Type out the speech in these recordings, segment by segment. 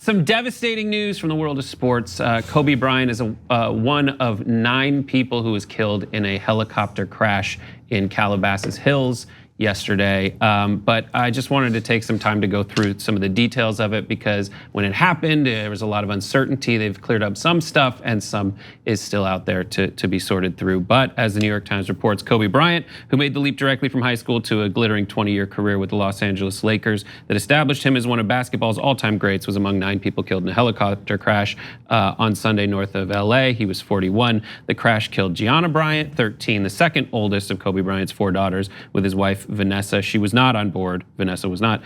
Some devastating news from the world of sports. Kobe Bryant is one of 9 people who was killed in a helicopter crash in Calabasas Hills yesterday. But I just wanted to take some time to go through some of the details of it, because when it happened, there was a lot of uncertainty. They've cleared up some stuff and some is still out there to be sorted through. But as the New York Times reports, Kobe Bryant, who made the leap directly from high school to a glittering 20-year career with the Los Angeles Lakers that established him as one of basketball's all-time greats, was among 9 people killed in a helicopter crash on Sunday north of LA. He was 41. The crash killed Gianna Bryant, 13, the second oldest of Kobe Bryant's 4 daughters, with his wife Vanessa. She was not on board. Vanessa was not.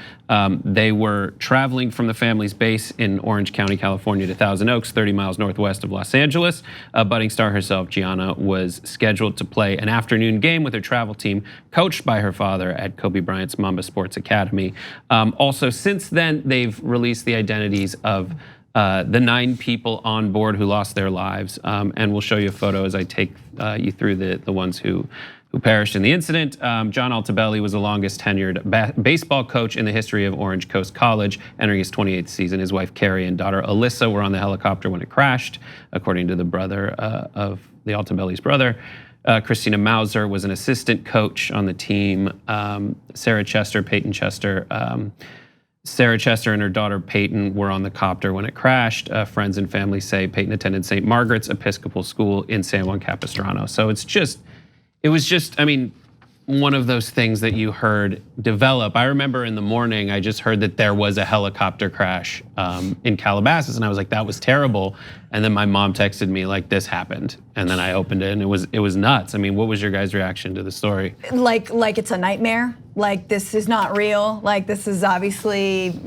They were traveling from the family's base in Orange County, California to Thousand Oaks, 30 miles northwest of Los Angeles. Budding star herself, Gianna, was scheduled to play an afternoon game with her travel team, coached by her father at Kobe Bryant's Mamba Sports Academy. Also, since then, they've released the identities of the 9 people on board who lost their lives. And we'll show you a photo as I take you through the ones who perished in the incident. John Altobelli was the longest tenured baseball coach in the history of Orange Coast College, entering his 28th season. His wife Carrie and daughter Alyssa were on the helicopter when it crashed, according to the brother of the Altobelli's brother. Christina Mauser was an assistant coach on the team. Sarah Chester and her daughter Peyton were on the copter when it crashed. Friends and family say Peyton attended St. Margaret's Episcopal School in San Juan Capistrano. So it was just, I mean, one of those things that you heard develop. I remember in the morning, I just heard that there was a helicopter crash in Calabasas, and I was like, that was terrible. And then my mom texted me like, this happened. And then I opened it and it was nuts. I mean, what was your guys' reaction to the story? Like it's a nightmare. Like, this is not real. Like, this is obviously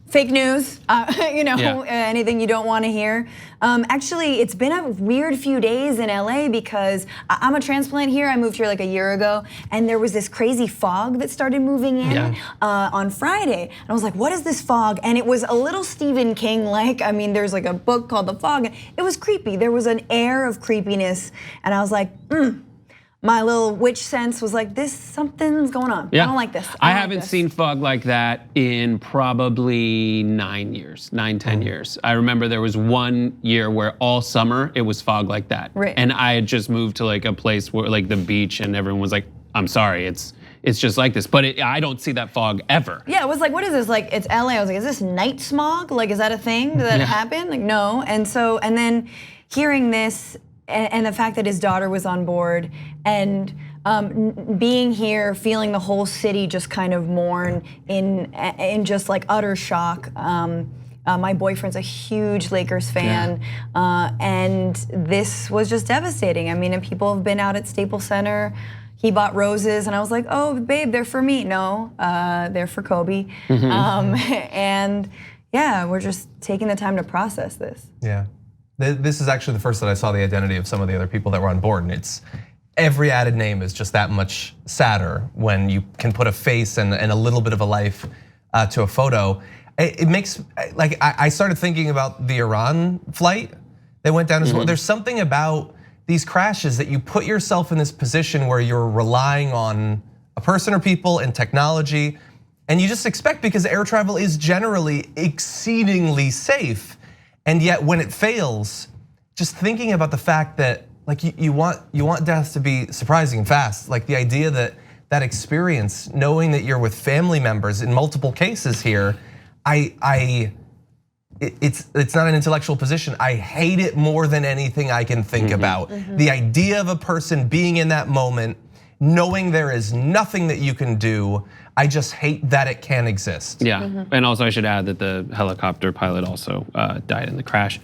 fake news, anything you don't want to hear. Actually, it's been a weird few days in LA because I'm a transplant here. I moved here like a year ago, and there was this crazy fog that started moving in on Friday. And I was like, what is this fog? And it was a little Stephen King-like. I mean, there's like a book called The Fog. It was creepy. There was an air of creepiness, and I was like, my little witch sense was like, something's going on. I don't like this. I haven't seen fog like that in probably 9 years, 10 years. I remember there was one year where all summer it was fog like that. Right. And I had just moved to like a place where like the beach, and everyone was like, I'm sorry, it's just like this. But I don't see that fog ever. Yeah, it was like, what is this? Like, it's LA. I was like, is this night smog? Like, is that a thing? Did that happen? Like, no. And then hearing this, and the fact that his daughter was on board, and being here, feeling the whole city just kind of mourn in just like utter shock. My boyfriend's a huge Lakers fan, and this was just devastating. I mean, and people have been out at Staples Center. He bought roses, and I was like, oh, babe, they're for me. No, they're for Kobe. And yeah, we're just taking the time to process this. Yeah. This is actually the first that I saw the identity of some of the other people that were on board, and it's every added name is just that much sadder when you can put a face and a little bit of a life to a photo. It makes, like, I started thinking about the Iran flight that went down as well. There's something about these crashes that you put yourself in this position where you're relying on a person or people and technology, and you just expect, because air travel is generally exceedingly safe. And yet when it fails, just thinking about the fact that like you want death to be surprising and fast. Like the idea that experience, knowing that you're with family members in multiple cases here, it's not an intellectual position. I hate it more than anything I can think about. The idea of a person being in that moment, knowing there is nothing that you can do. I just hate that it can exist. Yeah, and also I should add that the helicopter pilot also died in the crash.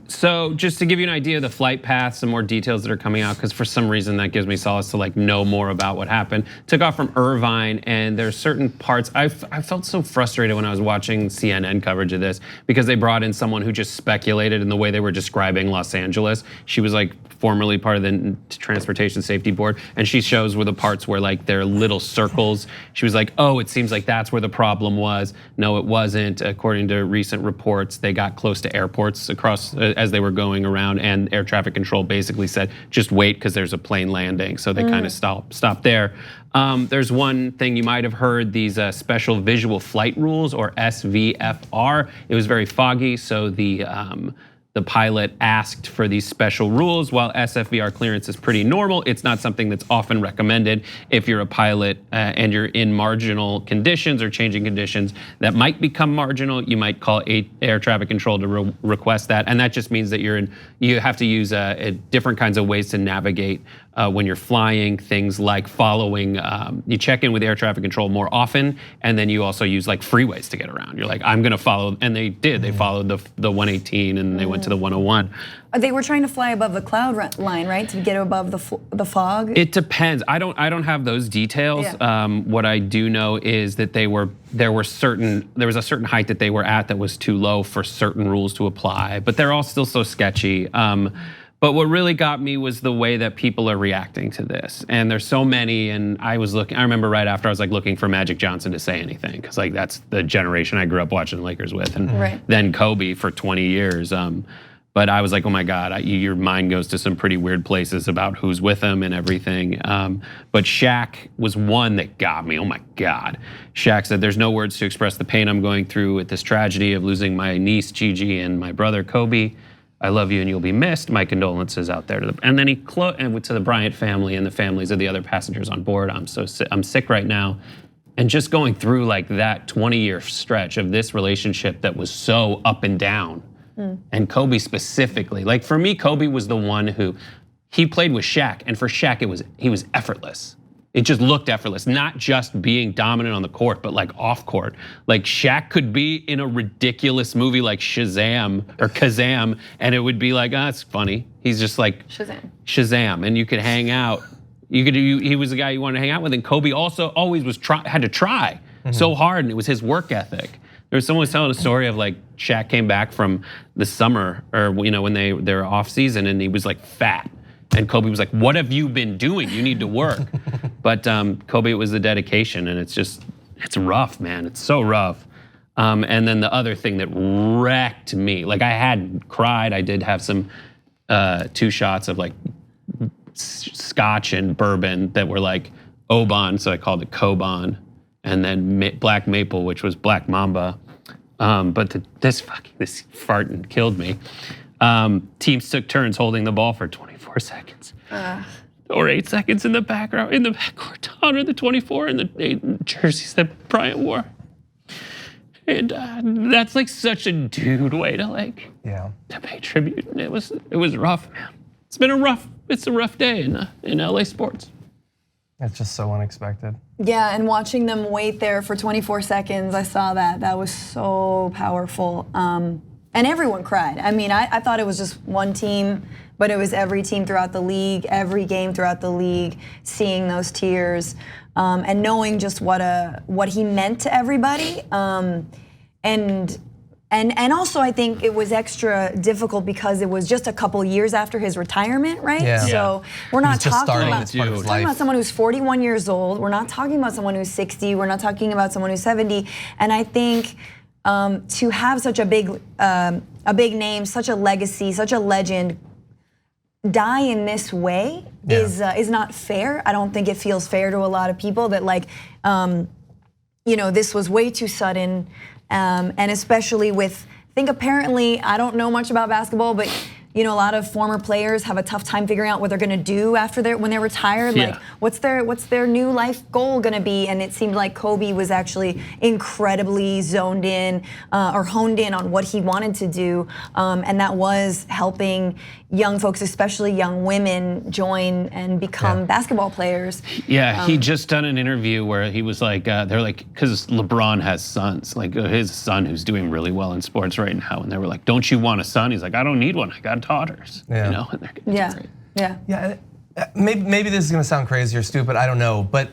So just to give you an idea of the flight path, some more details that are coming out, because for some reason that gives me solace to like know more about what happened. Took off from Irvine, and there's certain parts, I felt so frustrated when I was watching CNN coverage of this, because they brought in someone who just speculated in the way they were describing Los Angeles. She was like formerly part of the Transportation Safety Board, and she shows where the parts where like there are little circles. She was like, oh, it seems like that's where the problem was. No, it wasn't. According to recent reports, they got close to airports across as they were going around, and air traffic control basically said, just wait because there's a plane landing. So they kind of stopped there. There's one thing you might have heard, these special visual flight rules, or SVFR. It was very foggy, so the pilot asked for these special rules. While SFVR clearance is pretty normal, it's not something that's often recommended if you're a pilot and you're in marginal conditions or changing conditions that might become marginal. You might call air traffic control to request that, and that just means that you have to use different kinds of ways to navigate when you're flying. Things like following, you check in with air traffic control more often, and then you also use like freeways to get around. You're like, I'm gonna follow, and they did. They followed the 118 and they went to the 101. They were trying to fly above the cloud line, right, to get above the fog. It depends. I don't have those details. Yeah. What I do know is that there was a certain height that they were at that was too low for certain rules to apply. But they're all still so sketchy. But what really got me was the way that people are reacting to this. And there's so many, and I remember right after I was like looking for Magic Johnson to say anything, because like that's the generation I grew up watching the Lakers with, and then Kobe for 20 years. But I was like, oh my God, your mind goes to some pretty weird places about who's with him and everything. But Shaq was one that got me, oh my God. Shaq said, there's no words to express the pain I'm going through with this tragedy of losing my niece, Gigi, and my brother, Kobe. I love you and you'll be missed. My condolences out there and then he went to the Bryant family and the families of the other passengers on board. I'm sick right now. And just going through like that 20-year stretch of this relationship that was so up and down. And Kobe specifically, like for me, Kobe was the one who, he played with Shaq, and for Shaq he was effortless. It just looked effortless, not just being dominant on the court, but like off court. Like Shaq could be in a ridiculous movie like Kazam, and it would be like, it's funny. He's just like Shazam, and you could hang out. He was the guy you wanted to hang out with, and Kobe also always had to try so hard, and it was his work ethic. There was someone was telling a story of like Shaq came back from the summer, or when they were off season, and he was like fat. And Kobe was like, what have you been doing? You need to work. But Kobe, it was the dedication, and it's rough, man. It's so rough. And then the other thing that wrecked me, like I had cried. I did have some 2 shots of like scotch and bourbon that were like Oban, so I called it Coban. And then Black Maple, which was Black Mamba. But this farting killed me. Teams took turns holding the ball for 24 seconds. Or 8 seconds in the backcourt to honor the 24 and the jerseys that Bryant wore. And that's like such a dude way to to pay tribute. And it was rough, man. It's a rough day in LA sports. It's just so unexpected. Yeah, and watching them wait there for 24 seconds, I saw that. That was so powerful. And everyone cried. I mean, I thought it was just one team, but it was every team throughout the league, every game throughout the league, seeing those tears and knowing just what he meant to everybody. And also I think it was extra difficult because it was just a couple years after his retirement, right? Yeah. So we're not talking about someone who's 41 years old. We're not talking about someone who's 60. We're not talking about someone who's 70. And I think to have such a big name, such a legacy, such a legend die in this way is not fair. I don't think it feels fair to a lot of people that this was way too sudden. And especially with, I think apparently, I don't know much about basketball, but a lot of former players have a tough time figuring out what they're gonna do when they're retired. Yeah. Like, what's their new life goal gonna be? And it seemed like Kobe was actually incredibly zoned in or honed in on what he wanted to do, and that was helping young folks, especially young women, join and become basketball players. Yeah, he just done an interview where he was like, they're like, because LeBron has sons, like his son who's doing really well in sports right now, and they were like, don't you want a son? He's like, I don't need one, I got daughters. And they're great. Yeah. Maybe this is gonna sound crazy or stupid, I don't know, but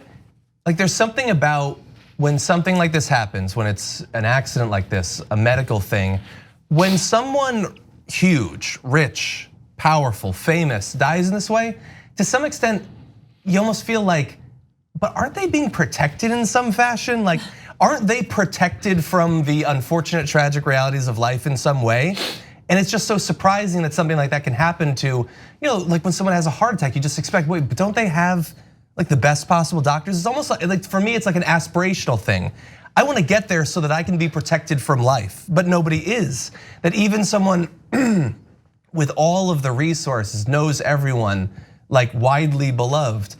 like there's something about when something like this happens, when it's an accident like this, a medical thing, when someone huge, rich, powerful, famous dies in this way, to some extent, you almost feel like, but aren't they being protected in some fashion? Like, aren't they protected from the unfortunate, tragic realities of life in some way? And it's just so surprising that something like that can happen to, like when someone has a heart attack, you just expect, wait, but don't they have like the best possible doctors? It's almost like for me, it's like an aspirational thing. I want to get there so that I can be protected from life, but nobody is. That even someone with all of the resources, knows everyone, like widely beloved,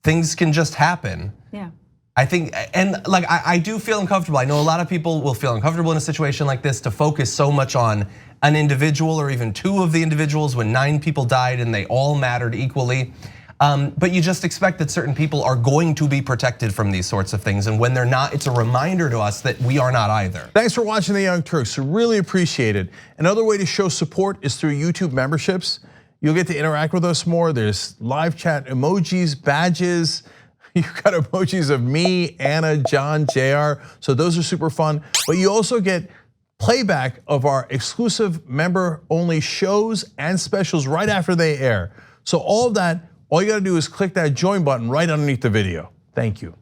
things can just happen. Yeah. I think, and like I do feel uncomfortable. I know a lot of people will feel uncomfortable in a situation like this to focus so much on an individual or even two of the individuals when 9 people died and they all mattered equally. But you just expect that certain people are going to be protected from these sorts of things. And when they're not, it's a reminder to us that we are not either. Thanks for watching the Young Turks, really appreciate it. Another way to show support is through YouTube memberships. You'll get to interact with us more. There's live chat emojis, badges. You've got emojis of me, Anna, John, JR. So those are super fun. But you also get playback of our exclusive member-only shows and specials right after they air. So all of that, all you gotta do is click that join button right underneath the video. Thank you.